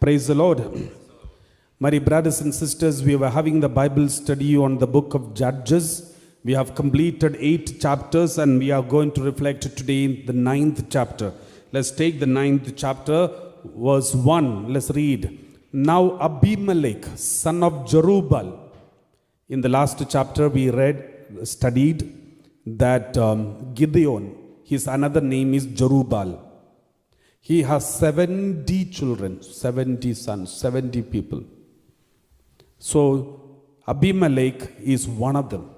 Praise the Lord. My brothers and sisters, we were having the Bible study on the book of Judges. We have completed 8 chapters and we are going to reflect today in the 9th chapter. Let's take the 9th chapter, verse 1. Let's read. Now Abimelech, son of Jerubbaal. In the last chapter we studied that Gideon, his another name is Jerubbaal. He has 70 children, 70 sons, 70 people. So Abimelech is one of them.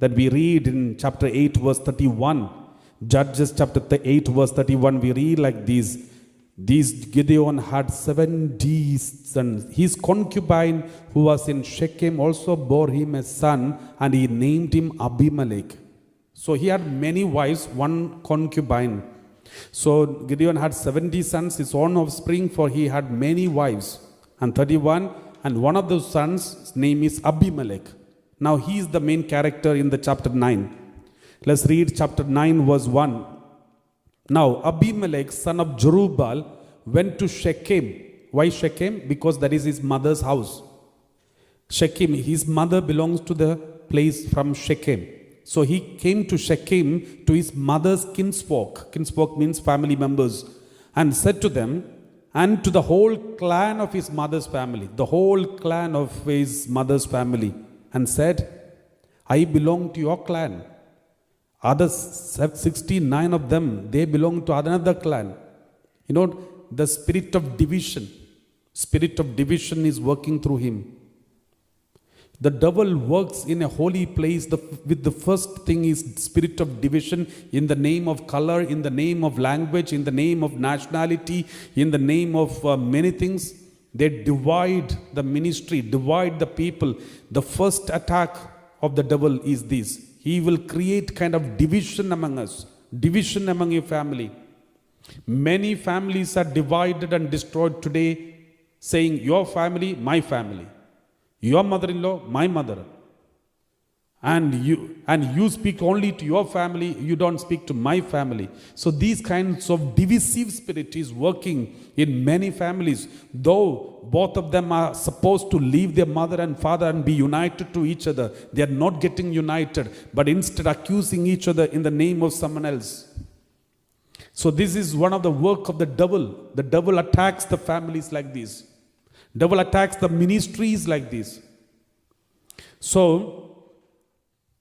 That we read in chapter 8 verse 31. Judges chapter 8 verse 31, we read like this. These Gideon had 70 sons. His concubine who was in Shechem also bore him a son, and he named him Abimelech. So he had many wives, one concubine. So Gideon had 70 sons, his own offspring, for he had many wives. And 31, and one of those sons, his name is Abimelech. Now he is the main character in the chapter 9. Let's read chapter 9 verse 1. Now Abimelech, son of Jerubbaal, went to Shechem. Why Shechem? Because that is his mother's house. Shechem, his mother belongs to the place from Shechem. So he came to Shechem to his mother's kinsfolk. Kinsfolk means family members. And said to them, and to the whole clan of his mother's family, the whole clan of his mother's family, and said, I belong to your clan. Others, 69 of them, they belong to another clan. You know, the spirit of division is working through him. The devil works in a holy place with the first thing is spirit of division in the name of color, in the name of language, in the name of nationality, in the name of many things. They divide the ministry, divide the people. The first attack of the devil is this. He will create kind of division among us, division among your family. Many families are divided and destroyed today, saying your family, my family. Your mother-in-law, my mother. And you speak only to your family, you don't speak to my family. So these kinds of divisive spirit is working in many families. Though both of them are supposed to leave their mother and father and be united to each other, they are not getting united, but instead accusing each other in the name of someone else. So this is one of the work of the devil. The devil attacks the families like this. Devil attacks the ministries like this. So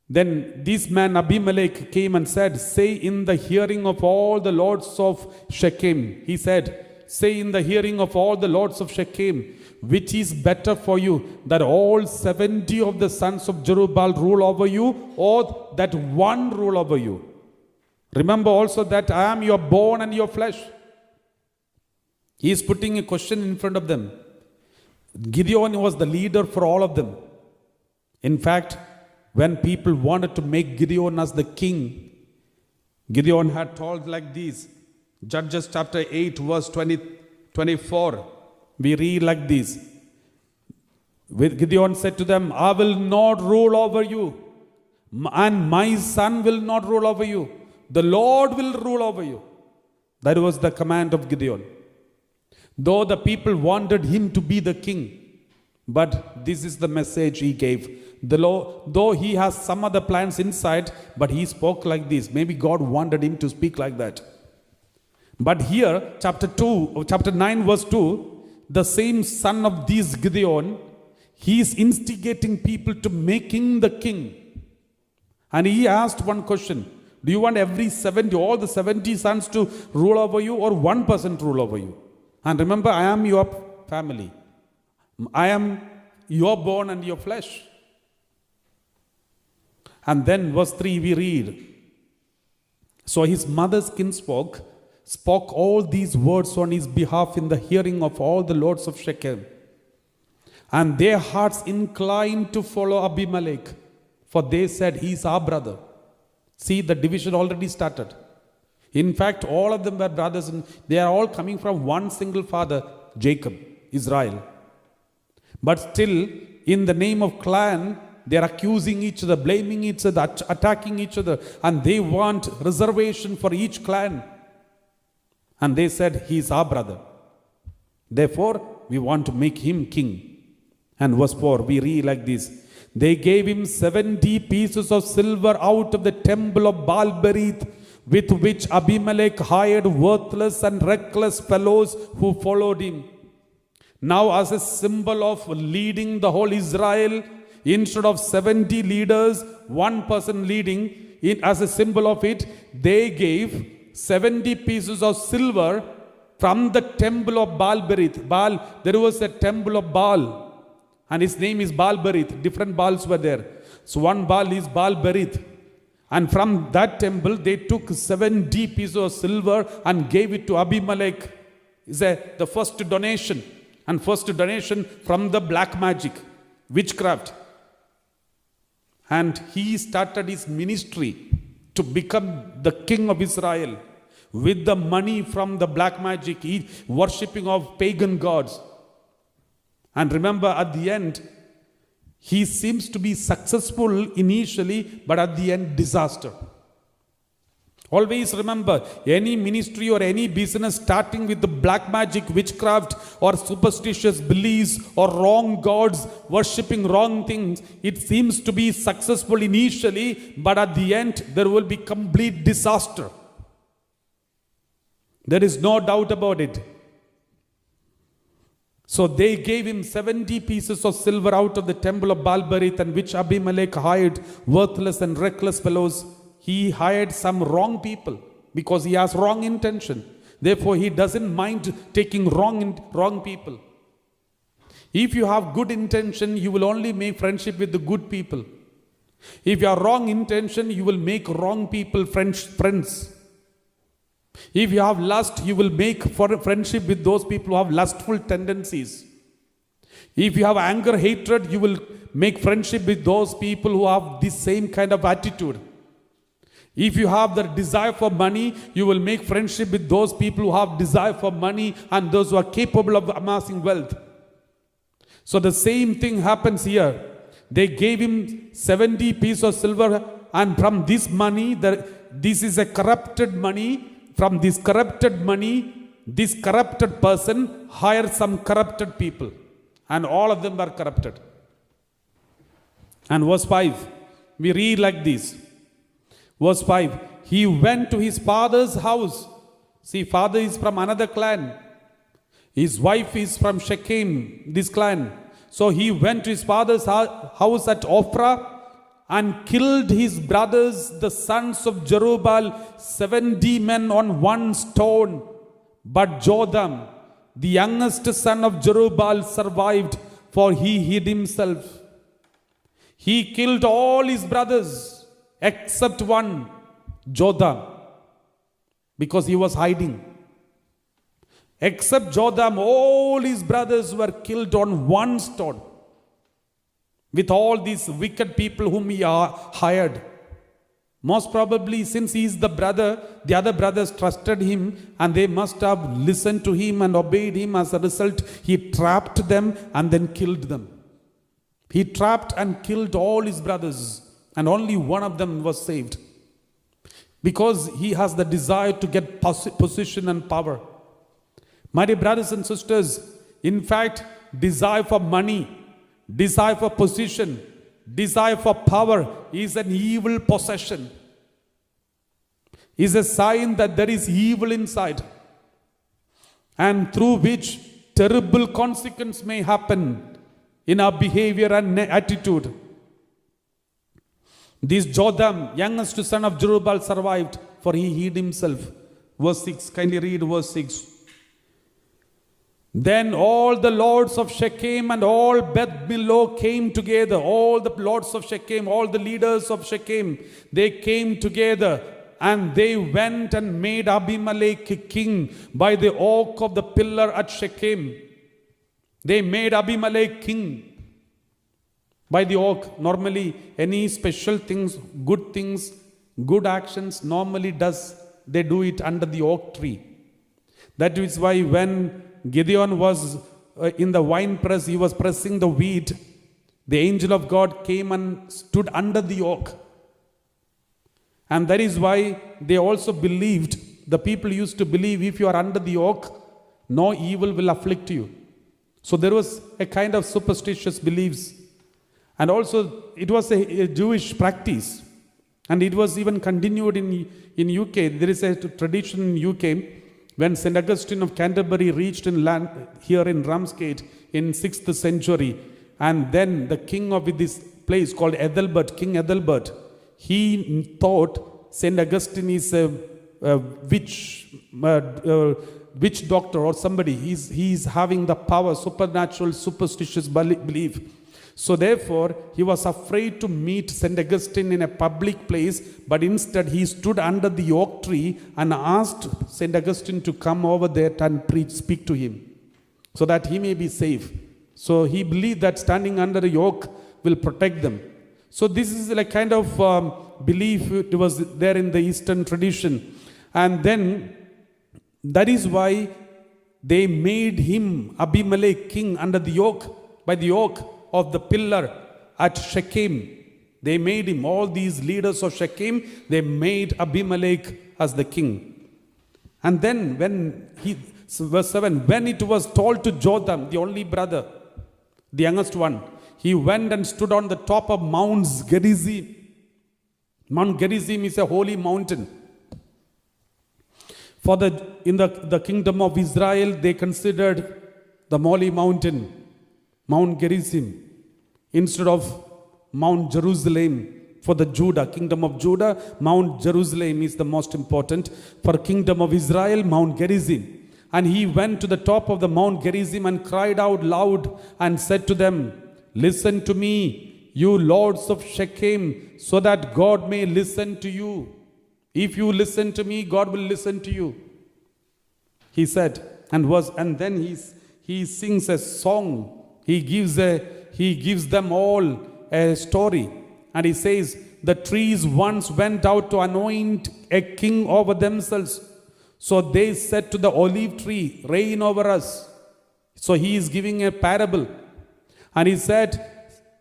then this man Abimelech came and said, say in the hearing of all the lords of Shechem. He said, say in the hearing of all the lords of Shechem, which is better for you, that all 70 of the sons of Jerubbaal rule over you, or that one rule over you. Remember also that I am your bone and your flesh. He is putting a question in front of them. Gideon was the leader for all of them. In fact, when people wanted to make Gideon as the king, Gideon had told like this. Judges chapter 8 verse 24. We read like this. Gideon said to them, I will not rule over you, and my son will not rule over you. The Lord will rule over you. That was the command of Gideon. Though the people wanted him to be the king, but this is the message he gave. Though he has some other plans inside, but he spoke like this. Maybe God wanted him to speak like that. But here, chapter 9 verse 2, the same son of this Gideon, he is instigating people to make him the king. And he asked one question. Do you want all the 70 sons to rule over you, or one person to rule over you? And remember, I am your family. I am your bone and your flesh. And then verse 3 we read. So his mother's kinsfolk spoke all these words on his behalf in the hearing of all the lords of Shechem. And their hearts inclined to follow Abimelech, for they said, he is our brother. See, the division already started. In fact, all of them were brothers, and they are all coming from one single father, Jacob, Israel. But still, in the name of clan, they are accusing each other, blaming each other, attacking each other, and they want reservation for each clan. And they said, he is our brother. Therefore, we want to make him king. And verse 4, we read like this. They gave him 70 pieces of silver out of the temple of Baal-berith, with which Abimelech hired worthless and reckless fellows who followed him. Now, as a symbol of leading the whole Israel, instead of 70 leaders, one person leading, as a symbol of it, they gave 70 pieces of silver from the temple of Baal-berith. There was a temple of Baal, and his name is Baal-berith. Different Baals were there. So one Baal is Baal-berith. And from that temple, they took 70 pieces of silver and gave it to Abimelech. It's the first donation. And first donation from the black magic, witchcraft. And he started his ministry to become the king of Israel with the money from the black magic, worshipping of pagan gods. And remember, at the end, he seems to be successful initially, but at the end, disaster. Always remember, any ministry or any business starting with the black magic, witchcraft, or superstitious beliefs, or wrong gods, worshipping wrong things, it seems to be successful initially, but at the end, there will be complete disaster. There is no doubt about it. So they gave him 70 pieces of silver out of the temple of Baal-berith, and which Abimelech hired worthless and reckless fellows. He hired some wrong people because he has wrong intention. Therefore, he doesn't mind taking wrong people. If you have good intention, you will only make friendship with the good people. If you have wrong intention, you will make wrong people friends. If you have lust, you will make friendship with those people who have lustful tendencies. If you have anger, hatred, you will make friendship with those people who have this same kind of attitude. If you have the desire for money, you will make friendship with those people who have desire for money and those who are capable of amassing wealth. So the same thing happens here. They gave him 70 pieces of silver, and from this money, this is a corrupted money. From this corrupted money, this corrupted person hired some corrupted people, and all of them were corrupted. And verse 5, we read like this. Verse 5, he went to his father's house. See, father is from another clan. His wife is from Shechem, this clan. So he went to his father's house at Ophrah and killed his brothers, the sons of Jerubbaal, 70 men on one stone. But Jotham, the youngest son of Jerubbaal, survived, for he hid himself. He killed all his brothers except one, Jotham, because he was hiding. Except Jotham, all his brothers were killed on one stone, with all these wicked people whom he hired. Most probably, since he is the brother, the other brothers trusted him and they must have listened to him and obeyed him. As a result, he trapped them and then killed them. He trapped and killed all his brothers, and only one of them was saved, because he has the desire to get position and power. My dear brothers and sisters, in fact, desire for money, desire for position, desire for power is an evil possession. Is a sign that there is evil inside, and through which terrible consequence may happen in our behavior and attitude. This Jotham, youngest son of Jerubbaal, survived, for he hid himself. Verse 6, kindly read verse 6. Then all the lords of Shechem and all Beth Millo came together. All the lords of Shechem, all the leaders of Shechem, they came together, and they went and made Abimelech king by the oak of the pillar at Shechem. They made Abimelech king by the oak. Normally, any special things, good actions, normally they do it under the oak tree. That is why when Gideon was in the wine press, he was pressing the wheat, the angel of God came and stood under the oak. And that is why they also believed, the people used to believe, if you are under the oak, no evil will afflict you. So there was a kind of superstitious beliefs. And also it was a Jewish practice. And it was even continued in UK. There is a tradition in UK when St. Augustine of Canterbury reached in land here in Ramsgate in 6th century. And then the king of this place called Ethelbert, King Ethelbert, he thought St. Augustine is a witch doctor or somebody. He's having the power, supernatural, superstitious belief. So therefore, he was afraid to meet St. Augustine in a public place, but instead he stood under the oak tree and asked St. Augustine to come over there and speak to him, so that he may be safe. So he believed that standing under the oak will protect them. So this is like kind of belief. It was there in the Eastern tradition. And then that is why they made him, Abimelech, king under the oak, by the oak of the pillar at Shechem. They made him, all these leaders of Shechem, they made Abimelech as the king. And then verse 7, when it was told to Jotham, the only brother, the youngest one, he went and stood on the top of Mount Gerizim. Mount Gerizim is a holy mountain. In the kingdom of Israel, they considered the holy mountain, Mount Gerizim, instead of Mount Jerusalem. For the kingdom of Judah, Mount Jerusalem is the most important. For kingdom of Israel, Mount Gerizim. And he went to the top of the Mount Gerizim and cried out loud and said to them, listen to me, you lords of Shechem, so that God may listen to you. If you listen to me, God will listen to you. He said, and then he sings a song. He gives them all a story. And he says, the trees once went out to anoint a king over themselves. So they said to the olive tree, reign over us. So he is giving a parable. And he said,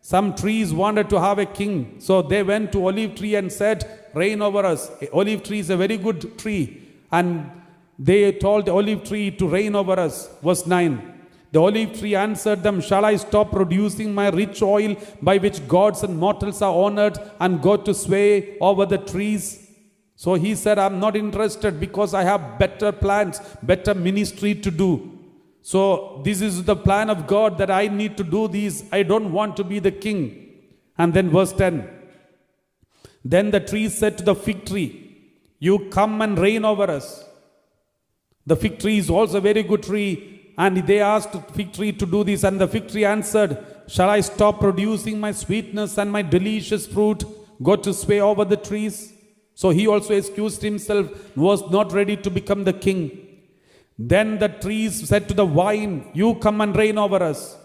some trees wanted to have a king. So they went to olive tree and said, reign over us. Olive tree is a very good tree. And they told the olive tree to reign over us. Verse 9. The olive tree answered them, shall I stop producing my rich oil by which gods and mortals are honored and go to sway over the trees? So he said, I'm not interested because I have better plans, better ministry to do. So this is the plan of God that I need to do these. I don't want to be the king. And then verse 10. Then the tree said to the fig tree, you come and reign over us. The fig tree is also a very good tree. And they asked the fig tree to do this. And the fig tree answered, shall I stop producing my sweetness and my delicious fruit, go to sway over the trees? So he also excused himself, was not ready to become the king. Then the trees said to the vine, you come and reign over us.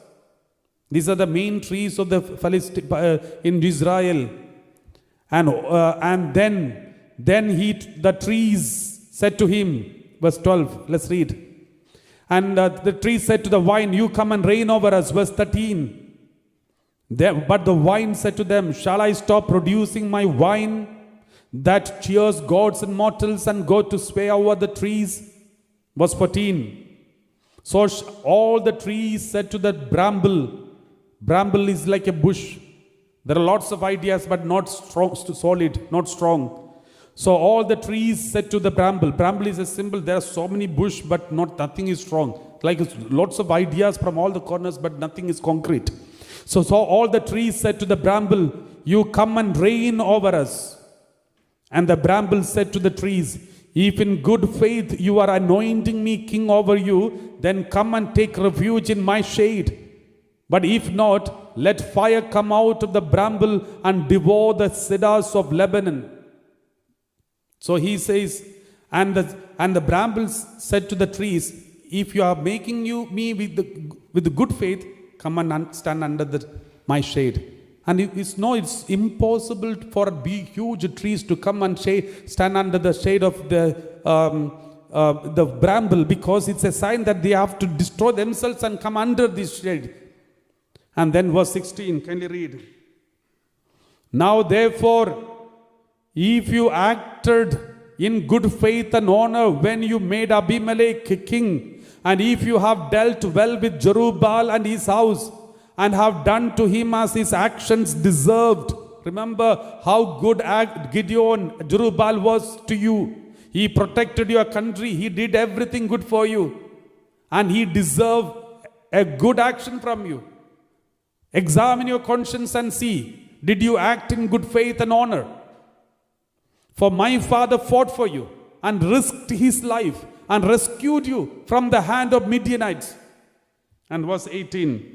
These are the main trees of the in Israel. And then the trees said to him, verse 12, let's read. And the tree said to the vine, you come and reign over us. Verse 13. But the vine said to them, shall I stop producing my wine that cheers gods and mortals and go to sway over the trees? Verse 14. So all the trees said to the bramble. Bramble is like a bush. There are lots of ideas, but not strong, solid, not strong. So all the trees said to the bramble. Bramble is a symbol. There are so many bush, but nothing is strong. Like lots of ideas from all the corners, but nothing is concrete. So all the trees said to the bramble, you come and reign over us. And the bramble said to the trees, if in good faith you are anointing me king over you, then come and take refuge in my shade. But if not, let fire come out of the bramble and devour the cedars of Lebanon. So he says, and the brambles said to the trees, if you are making me with the good faith, come and stand under my shade. And it's impossible for big, huge trees to come and stand under the shade of the bramble, because it's a sign that they have to destroy themselves and come under this shade. And then verse 16, can you read? Now therefore, if you acted in good faith and honor when you made Abimelech king And if you have dealt well with Jerubbaal and his house, and have done to him as his actions deserved. Remember how good Jerubbaal was to you. He protected your country. He did everything good for you. And he deserved a good action from you. Examine your conscience and see, did you act in good faith and honor? For my father fought for you and risked his life and rescued you from the hand of Midianites. And verse 18.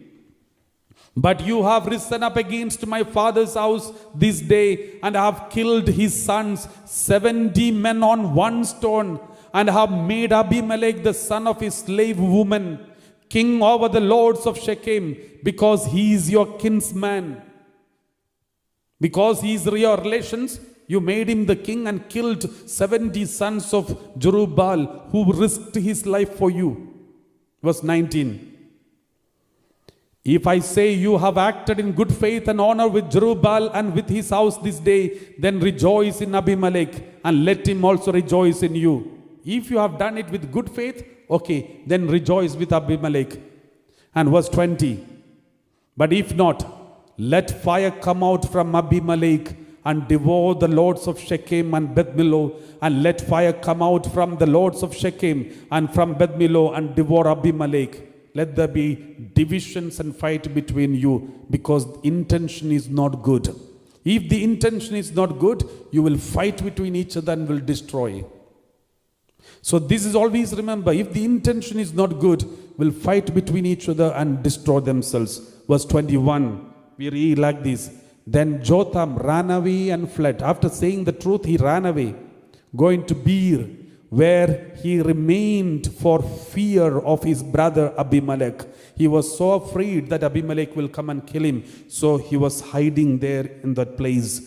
But you have risen up against my father's house this day, and have killed his sons, 70 men on one stone, and have made Abimelech the son of his slave woman king over the lords of Shechem, because he is your kinsman. Because he is your relations, you made him the king and killed 70 sons of Jerubbaal, who risked his life for you. Verse 19. If I say you have acted in good faith and honor with Jerubbaal and with his house this day, then rejoice in Abimelech and let him also rejoice in you. If you have done it with good faith, okay, then rejoice with Abimelech. And verse 20. But if not, let fire come out from Abimelech and devour the lords of Shechem and Beth Millo, and let fire come out from the lords of Shechem and from Beth Millo and devour Abimelech. Let there be divisions and fight between you, because intention is not good. If the intention is not good, you will fight between each other and will destroy. So this is always remember, if the intention is not good, will fight between each other and destroy themselves. Verse 21, we read like this. Then Jotham ran away and fled. After saying the truth, he ran away, going to Beer, where he remained for fear of his brother Abimelech. He was so afraid that Abimelech will come and kill him. So he was hiding there in that place.